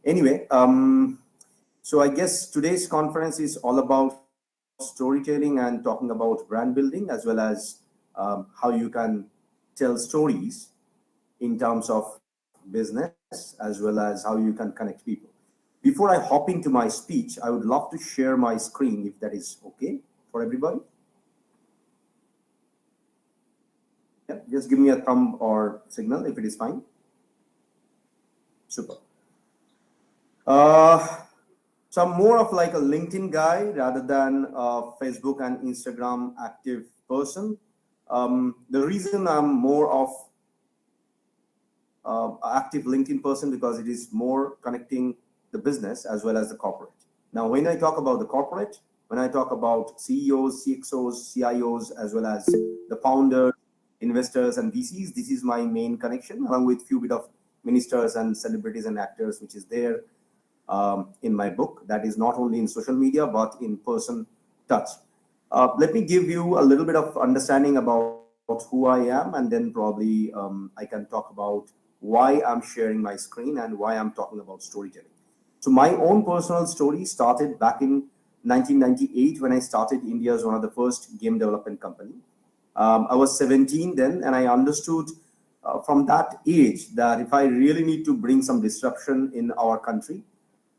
Anyway, so I guess today's conference is all about storytelling and talking about brand building, as well as how you can tell stories in terms of business, as well as how you can connect people. Before I hop into my speech, I would love to share my screen if that is okay for everybody. Yeah, just give me a thumb or signal if it is fine. Super. So I'm more of like a LinkedIn guy rather than a Facebook and Instagram active person. The reason I'm more of active LinkedIn person because it is more connecting the business as well as the corporate. Now, when I talk about the corporate, when I talk about CEOs, CXOs, CIOs, as well as the founders, investors, and VCs, this is my main connection, along with few bit of ministers and celebrities and actors, which is there in my book. That is not only in social media, but in person touch. Let me give you a little bit of understanding about who I am, and then probably I can talk about why I'm sharing my screen and why I'm talking about storytelling. So my own personal story started back in 1998 when I started India's one of the first game development company. I was 17 then, and I understood from that age that if I really need to bring some disruption in our country,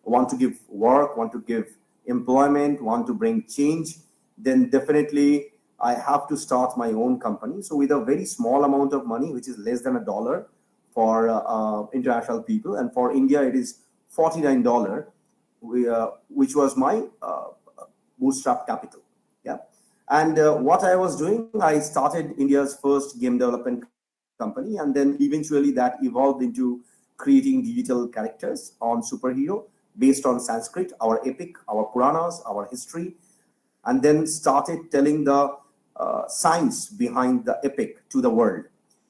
want to give work, want to give employment, want to bring change, then definitely I have to start my own company. So with a very small amount of money, which is less than $1 for international people, and for India it is $49, which was my bootstrap capital. Yeah, and what I was doing, I started India's first game development company, and then eventually that evolved into creating digital characters on superhero based on Sanskrit, our epic, our Puranas, our history, and then started telling the science behind the epic to the world,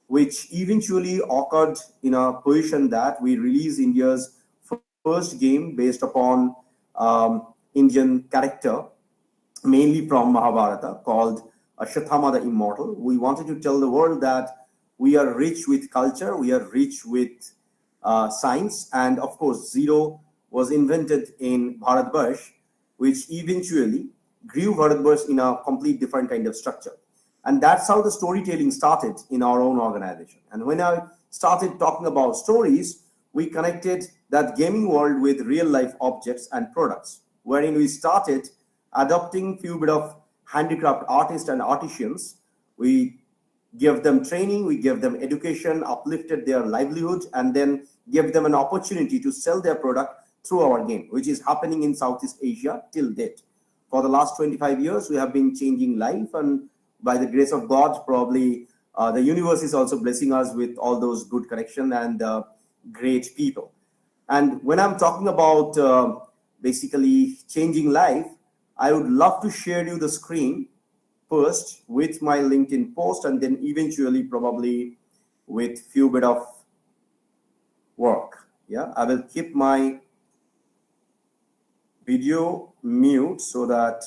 which eventually occurred in a position that we released India's first game based upon Indian character, mainly from Mahabharata, called Ashwatthama the Immortal. We wanted to tell the world that we are rich with culture, we are rich with science, and of course, Zero was invented in Bharatvarsh, which eventually grew Bharatvarsh in a complete different kind of structure. And that's how the storytelling started in our own organization. And when I started talking about stories, we connected that gaming world with real life objects and products, wherein we started adopting few bit of handicraft artists and artisans. We give them training, we give them education, uplifted their livelihood, and then give them an opportunity to sell their product through our game, which is happening in Southeast Asia till date. For the last 25 years, we have been changing life, and by the grace of God, probably the universe is also blessing us with all those good connection and great people. And when I'm talking about basically changing life, I would love to share you the screen first with my LinkedIn post, and then eventually probably with few bit of work. Yeah, I will keep my video mute so that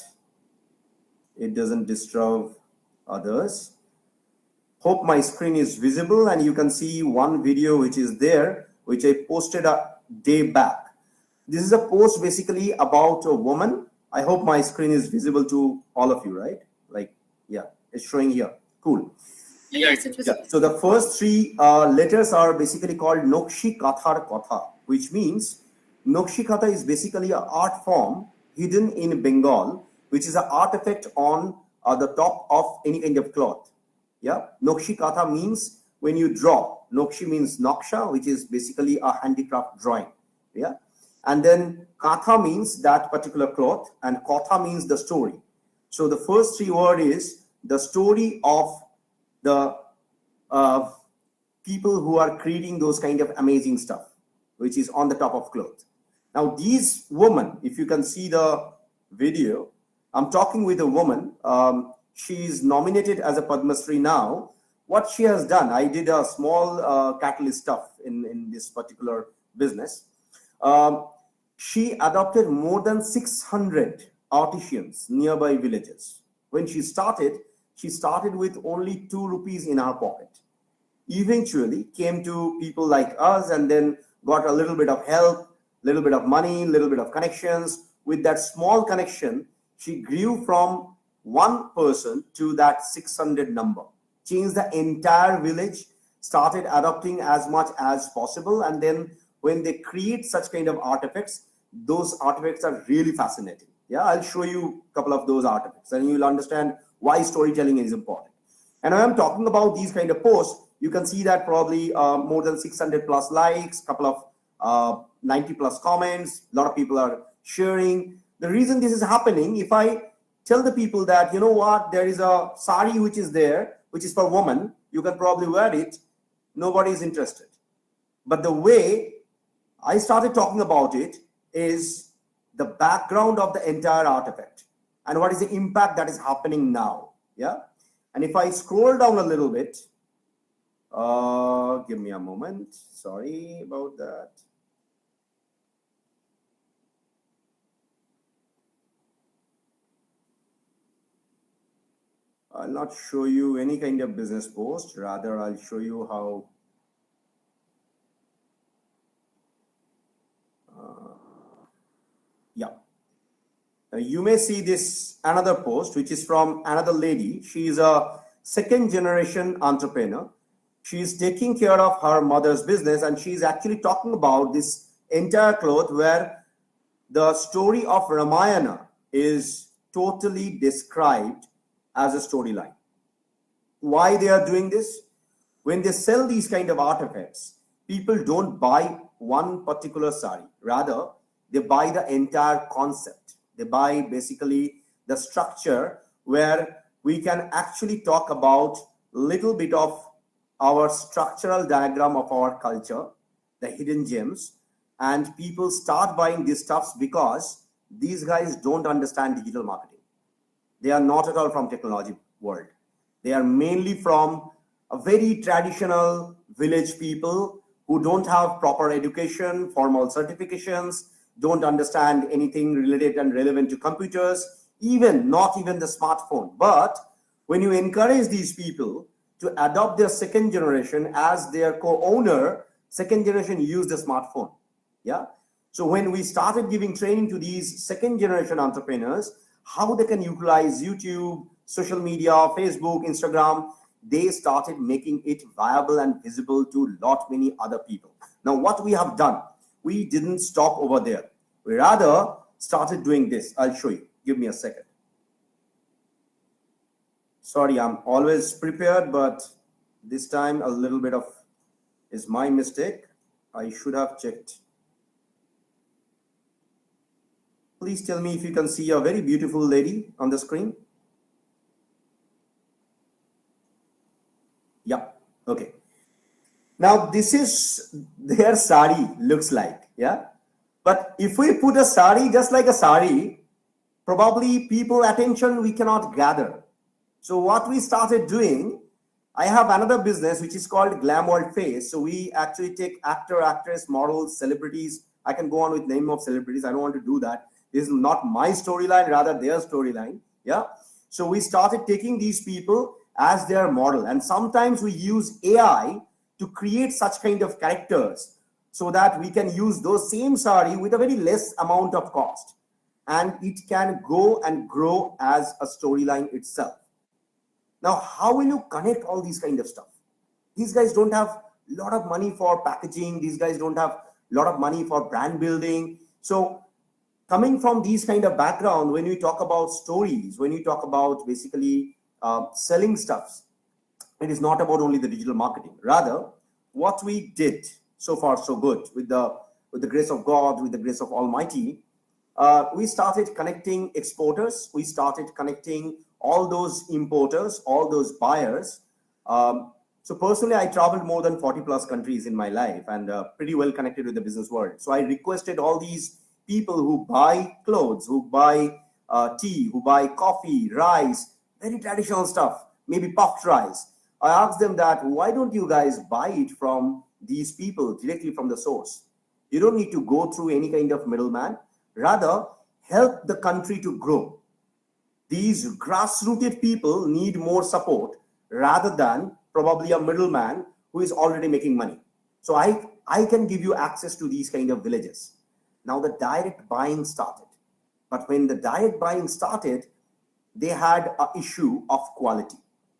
it doesn't disturb others. Hope my screen is visible and you can see one video which is there, which I posted a day back. This is a post basically about a woman. I hope my screen is visible to all of you, right? Like, yeah, it's showing here. Cool. Yes, it was. Yeah. So the first three letters are basically called Nokshi Kathar Katha, which means Nokshi Katha is basically an art form hidden in Bengal, which is an artifact on the top of any kind of cloth. Yeah, Nokshi Katha means when you draw. Nokshi means Naksha, which is basically a handicraft drawing. Yeah, and then Katha means that particular cloth, and Katha means the story. So the first three word is the story of the people who are creating those kind of amazing stuff, which is on the top of cloth. Now, these women, if you can see the video, I'm talking with a woman. She is nominated as a Padma Shri now. What she has done, I did a small catalyst stuff in this particular business. She adopted more than 600 artisans nearby villages. When she started with only 2 rupees in her pocket. Eventually came to people like us, and then got a little bit of help, little bit of money, little bit of connections. With that small connection, she grew from one person to that 600 number, changed the entire village, started adopting as much as possible. And then when they create such kind of artifacts, those artifacts are really fascinating. Yeah, I'll show you a couple of those artifacts and you'll understand why storytelling is important. And when I'm talking about these kind of posts, you can see that probably more than 600 plus likes, couple of 90 plus comments, a lot of people are sharing. The reason this is happening, if I tell the people that, you know what, there is a sari which is there, which is for women, you can probably wear it, nobody is interested. But the way I started talking about it is the background of the entire artifact and what is the impact that is happening now. Yeah. And if I scroll down a little bit, give me a moment. Sorry about that. I'll not show you any kind of business post. Rather, I'll show you how yeah. Now you may see this another post, which is from another lady. She is a second generation entrepreneur. She is taking care of her mother's business, and she's actually talking about this entire cloth where the story of Ramayana is totally described as a storyline. Why they are doing this? When they sell these kind of artifacts, people don't buy one particular sari. Rather, they buy the entire concept. They buy basically the structure where we can actually talk about little bit of our structural diagram of our culture, the hidden gems, and people start buying these stuffs because these guys don't understand digital marketing. They are not at all from technology world. They are mainly from a very traditional village people who don't have proper education, formal certifications, don't understand anything related and relevant to computers, not even the smartphone. But when you encourage these people to adopt their second generation as their co-owner, second generation use the smartphone. Yeah. So when we started giving training to these second generation entrepreneurs, how they can utilize YouTube, social media, Facebook, Instagram, they started making it viable and visible to lot many other people. Now, what we have done, we didn't stop over there. We rather started doing this. I'll show you. Give me a second. Sorry, I'm always prepared, but this time a little bit of is my mistake. I should have checked. Please tell me if you can see a very beautiful lady on the screen. Yeah, okay. Now this is their sari looks like, yeah. But if we put a sari just like a sari, probably people attention we cannot gather. So what we started doing, I have another business which is called Glam World Face. So we actually take actor, actress, models, celebrities. I can go on with name of celebrities. I don't want to do that. This is not my storyline, rather their storyline. Yeah. So we started taking these people as their model. And sometimes we use AI to create such kind of characters so that we can use those same sari with a very less amount of cost. And it can go and grow as a storyline itself. Now, how will you connect all these kind of stuff? These guys don't have a lot of money for packaging. These guys don't have a lot of money for brand building. So coming from these kind of background, when we talk about stories, when you talk about basically selling stuffs, it is not about only the digital marketing. Rather, what we did so far so good with the grace of God, with the grace of Almighty, we started connecting exporters. We started connecting all those importers, all those buyers. So personally, I traveled more than 40 plus countries in my life and pretty well connected with the business world. So I requested all these people who buy clothes, who buy tea, who buy coffee, rice, very traditional stuff, maybe puffed rice. I asked them that, why don't you guys buy it from these people directly from the source? You don't need to go through any kind of middleman. Rather, help the country to grow. These grassrooted people need more support rather than probably a middleman who is already making money. So I I can give you access to these kind of villages. Now the direct buying started. But when the direct buying started, they had an issue of quality.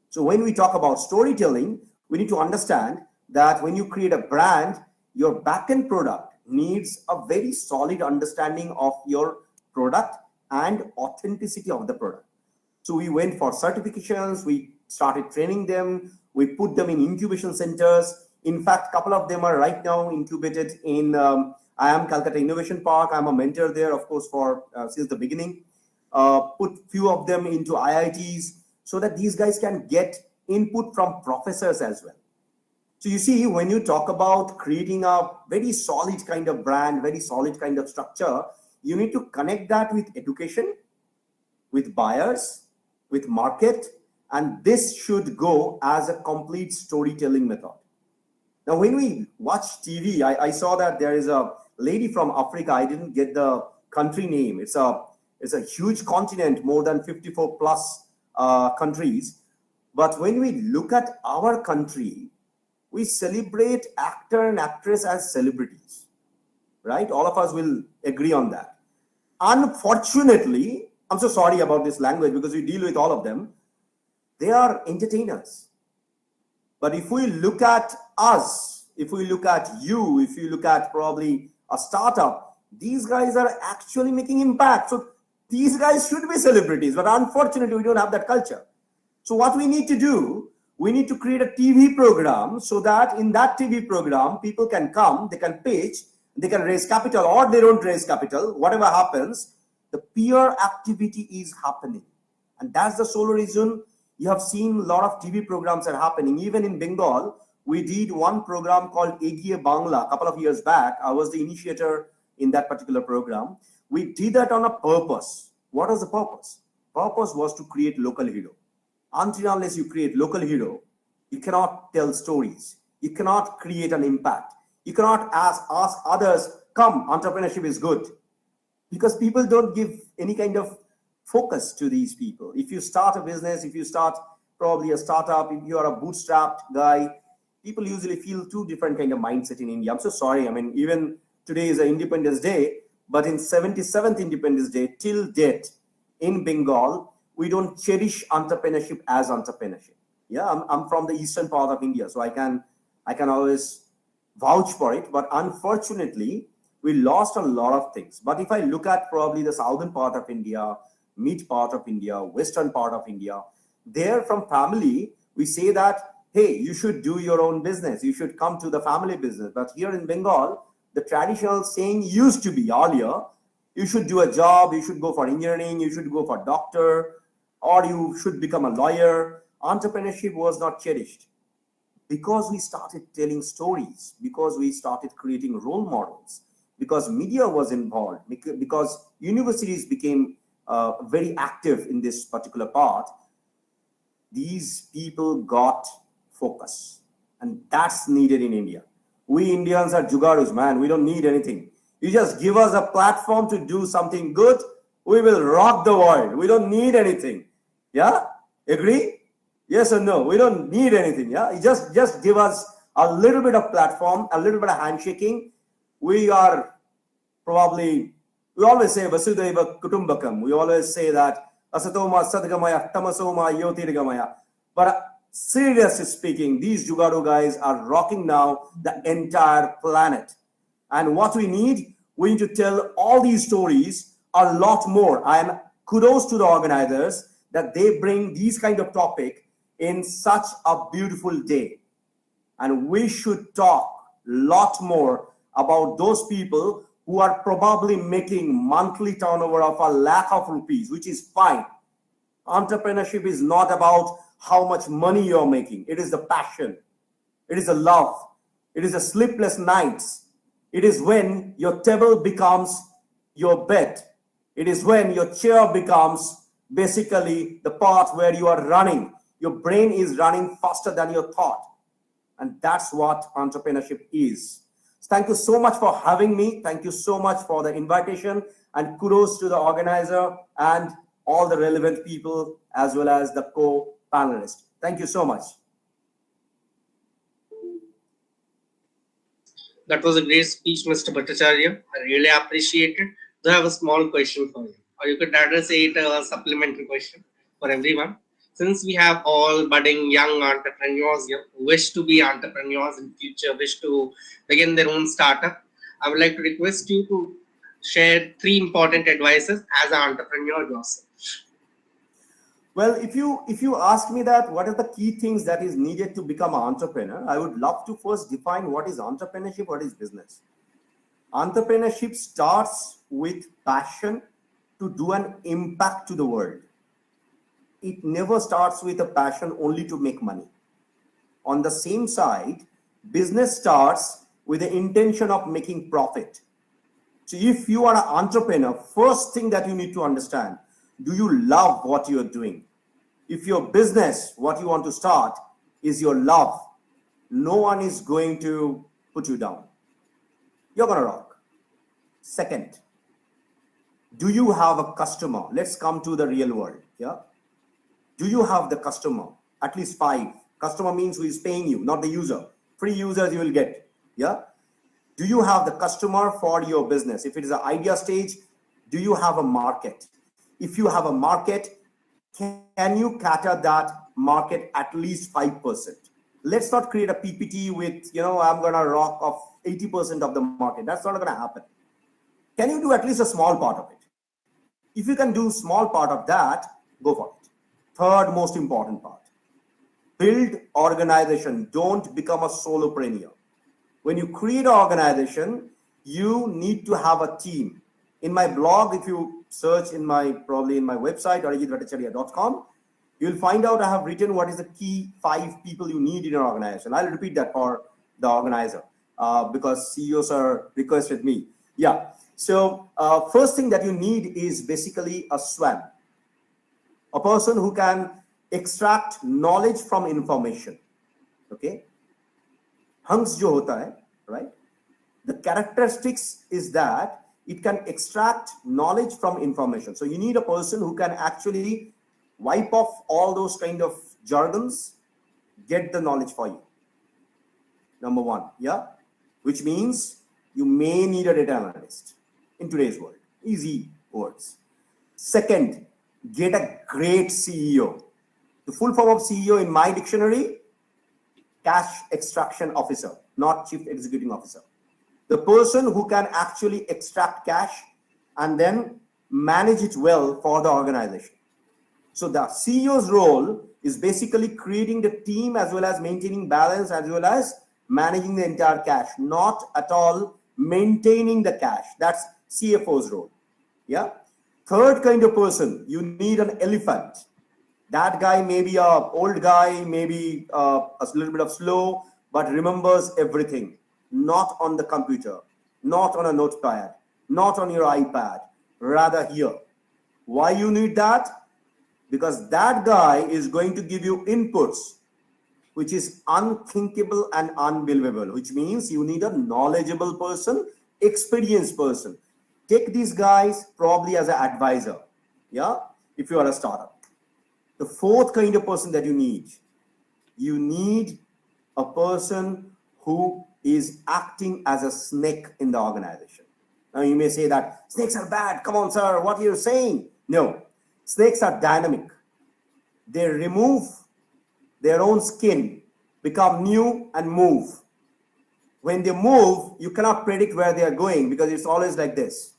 So when we talk about storytelling, we need to understand that when you create a brand, your backend product needs a very solid understanding of your product and authenticity of the product. So we went for certifications, we started training them, we put them in incubation centers. In fact, a couple of them are right now incubated in IIM Calcutta Innovation Park. I'm a mentor there, of course, for since the beginning. Put few of them into IITs so that these guys can get input from professors as well. So you see, when you talk about creating a very solid kind of brand, very solid kind of structure, you need to connect that with education, with buyers, with market, and this should go as a complete storytelling method. Now, when we watch TV, I saw that there is a lady from Africa. I didn't get the country name. It's a huge continent, more than 54 plus countries. But when we look at our country, we celebrate actor and actress as celebrities, right? All of us will agree on that. Unfortunately, I'm so sorry about this language because we deal with all of them. They are entertainers. But if we look at us, if we look at you, if you look at probably a startup, these guys are actually making impact. So these guys should be celebrities, but unfortunately, we don't have that culture. So what we need to do, we need to create a TV program so that in that TV program, people can come, they can pitch, they can raise capital, or they don't raise capital, whatever happens, the peer activity is happening. And that's the sole reason you have seen a lot of TV programs are happening. Even in Bengal, we did one program called Egiye Bangla a couple of years back. I was the initiator in that particular program. We did that on a purpose. What was the purpose? Purpose was to create local hero. Until unless you create local hero, you cannot tell stories. You cannot create an impact. You cannot ask others, come, entrepreneurship is good. Because people don't give any kind of focus to these people. If you start a business, if you start probably a startup, if you are a bootstrapped guy, people usually feel two different kind of mindset in India. I'm so sorry. I mean, even today is an Independence Day, but in 77th Independence Day till date in Bengal, we don't cherish entrepreneurship as entrepreneurship. Yeah, I'm from the eastern part of India, so I can always vouch for it. But unfortunately, we lost a lot of things. But if I look at probably the southern part of India, mid part of India, western part of India, there from family, we say that, hey, you should do your own business. You should come to the family business. But here in Bengal, the traditional saying used to be earlier, you should do a job, you should go for engineering, you should go for doctor, or you should become a lawyer. Entrepreneurship was not cherished because we started telling stories, because we started creating role models, because media was involved, because universities became very active in this particular part. These people got focus, and that's needed in India. We Indians are jugadus, man. We don't need anything. You just give us a platform to do something good, we will rock the world. We don't need anything. Yeah? Agree? Yes or no? We don't need anything. Yeah? You just give us a little bit of platform, a little bit of handshaking. We are probably, we always say Vasudhaiva Kutumbakam. We always say that Asatoma Sadgamaya, Tamasoma Yotirgamaya. But seriously speaking, these Jugadu guys are rocking now the entire planet. And what we need to tell all these stories a lot more. And kudos to the organizers that they bring these kind of topic in such a beautiful day. And we should talk a lot more about those people who are probably making monthly turnover of ₹1,00,000, which is fine. Entrepreneurship is not about how much money you're making. It is the passion. It is the love. It is the sleepless nights. It is when your table becomes your bed. It is when your chair becomes basically the part where you are running. Your brain is running faster than your thought. And that's what entrepreneurship is. Thank you so much for having me. Thank you so much for the invitation, and kudos to the organizer and all the relevant people as well as the co-panelists. Thank you so much. That was a great speech, Mr. Bhattacharya. I really appreciate it. So I have a small question for you, or you could rather say it a supplementary question for everyone. Since we have all budding young entrepreneurs here who wish to be entrepreneurs in future, wish to begin their own startup, I would like to request you to share three important advices as an entrepreneur yourself. Well, if you ask me that what are the key things that is needed to become an entrepreneur, I would love to first define what is entrepreneurship, what is business. Entrepreneurship starts with passion to do an impact to the world. It never starts with a passion only to make money. On the same side, business starts with the intention of making profit. So if you are an entrepreneur, first thing that you need to understand, do you love what you're doing? If your business, what you want to start, is your love, no one is going to put you down. You're going to rock. Second, do you have a customer? Let's come to the real world. Yeah. Do you have the customer? At least 5. Customer means who is paying you, not the user. Free users you will get. Yeah. Do you have the customer for your business? If it is an idea stage, do you have a market? If you have a market, can you cater that market at least 5%? Let's not create a PPT with, I'm going to rock off 80% of the market. That's not going to happen. Can you do at least a small part of it? If you can do small part of that, go for it. Third most important part, build organization. Don't become a solopreneur. When you create an organization, you need to have a team. In my blog, if you search probably in my website, arijitbhattacharya.com, you'll find out I have written what is the key 5 people you need in an organization. I'll repeat that for the organizer because CEOs are requested me. Yeah. So first thing that you need is basically a swan, a person who can extract knowledge from information. Okay. Hunks jo hota hai, right? The characteristics is that it can extract knowledge from information. So you need a person who can actually wipe off all those kind of jargons, get the knowledge for you. Number 1, yeah, which means you may need a data analyst in today's world. Easy words. Second, get a great CEO. The full form of CEO in my dictionary, cash extraction officer, not chief executing officer. The person who can actually extract cash and then manage it well for the organization. So the CEO's role is basically creating the team as well as maintaining balance as well as managing the entire cash, not at all maintaining the cash. That's CFO's role. Yeah. Third kind of person, you need an elephant. That guy may be an old guy, maybe a little bit of slow, but remembers everything. Not on the computer, not on a notepad, not on your iPad, rather here. Why you need that? Because that guy is going to give you inputs, which is unthinkable and unbelievable, which means you need a knowledgeable person, experienced person. Take these guys probably as an advisor, yeah, if you are a startup. The fourth kind of person that you need a person who is acting as a snake in the organization. Now you may say that snakes are bad. Come on, sir, what are you saying? No, snakes are dynamic. They remove their own skin, become new and move. When they move, you cannot predict where they are going because it's always like this.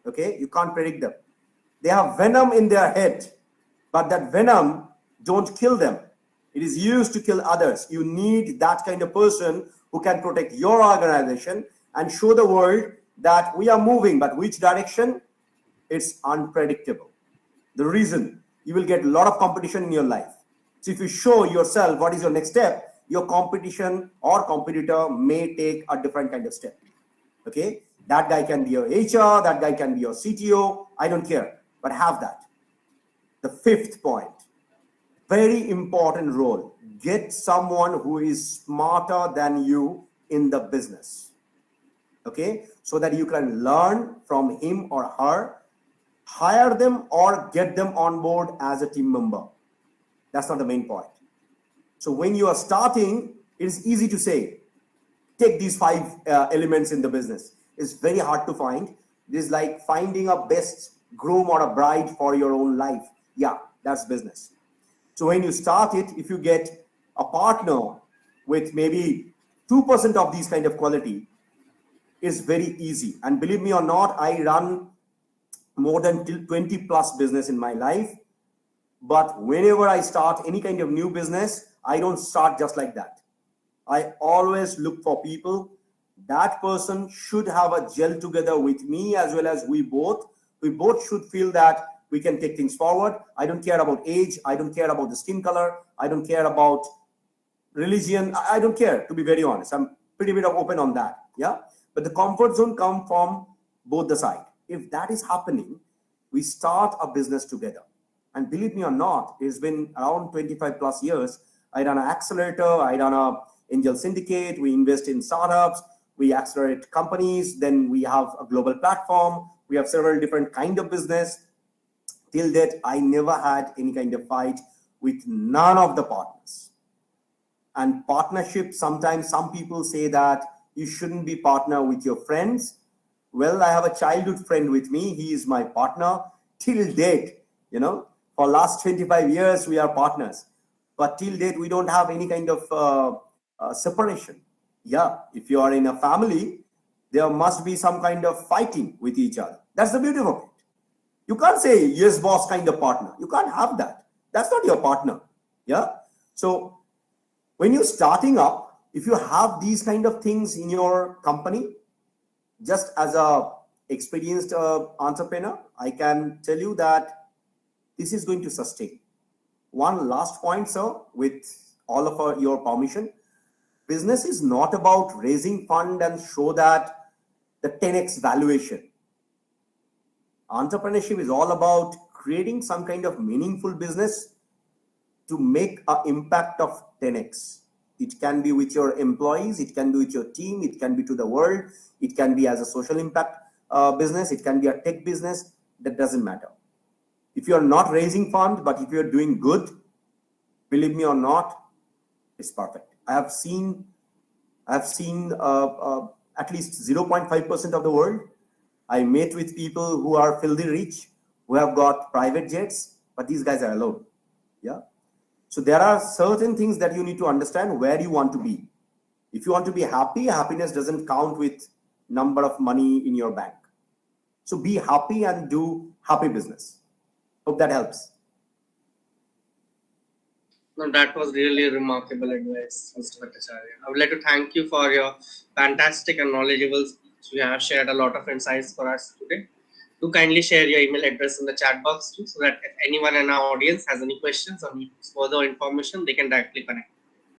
Okay, you can't predict them. They have venom in their head, but that venom don't kill them. It is used to kill others. You need that kind of person who can protect your organization and show the world that we are moving, but which direction? It's unpredictable. The reason, you will get a lot of competition in your life. So if you show yourself what is your next step, your competition or competitor may take a different kind of step. Okay, that guy can be your HR, that guy can be your CTO, I don't care, but have that. The fifth point, very important role, get someone who is smarter than you in the business. Okay, so that you can learn from him or her, hire them or get them on board as a team member. That's not the main point. So when you are starting, it is easy to say, take these five elements in the business. It's very hard to find. It is like finding a best groom or a bride for your own life. Yeah, that's business. So when you start it, if you get a partner with maybe 2% of these kind of quality, is very easy. And believe me or not, I run more than 20 plus business in my life. But whenever I start any kind of new business, I don't start just like that. I always look for people. That person should have a gel together with me as well as we both. We both should feel that we can take things forward. I don't care about age. I don't care about the skin color. I don't care about religion. I don't care, to be very honest. I'm pretty bit of open on that. Yeah. But the comfort zone come from both the side. If that is happening, we start a business together. And believe me or not, it's been around 25 plus years. I run an accelerator, I run a angel syndicate, we invest in startups, we accelerate companies, then we have a global platform, we have several different kind of business. Till date, I never had any kind of fight with none of the partners. And partnership, sometimes some people say that you shouldn't be partner with your friends. Well, I have a childhood friend with me. He is my partner till date. For last 25 years, we are partners. But till date, we don't have any kind of separation. Yeah, if you are in a family, there must be some kind of fighting with each other. That's the beauty of it. You can't say yes, boss kind of partner. You can't have that. That's not your partner. Yeah. So when you're starting up, if you have these kind of things in your company, just as a experienced entrepreneur, I can tell you that this is going to sustain. One last point, sir, with all of your permission. Business is not about raising fund and show that the 10x valuation. Entrepreneurship is all about creating some kind of meaningful business to make an impact of 10x. It can be with your employees, it can be with your team, it can be to the world, it can be as a social impact business, it can be a tech business. That doesn't matter. If you are not raising fund, but if you are doing good, believe me or not, it's perfect. I have seen at least 0.5% of the world. I met with people who are filthy rich, who have got private jets, but these guys are alone. Yeah. So there are certain things that you need to understand where you want to be. If you want to be happy, happiness doesn't count with number of money in your bank. So be happy and do happy business. Hope that helps. No, that was really remarkable advice, Mr. Bhattacharya. I would like to thank you for your fantastic and knowledgeable speech. You have shared a lot of insights for us today. Do kindly share your email address in the chat box too, so that if anyone in our audience has any questions or needs further information, they can directly connect.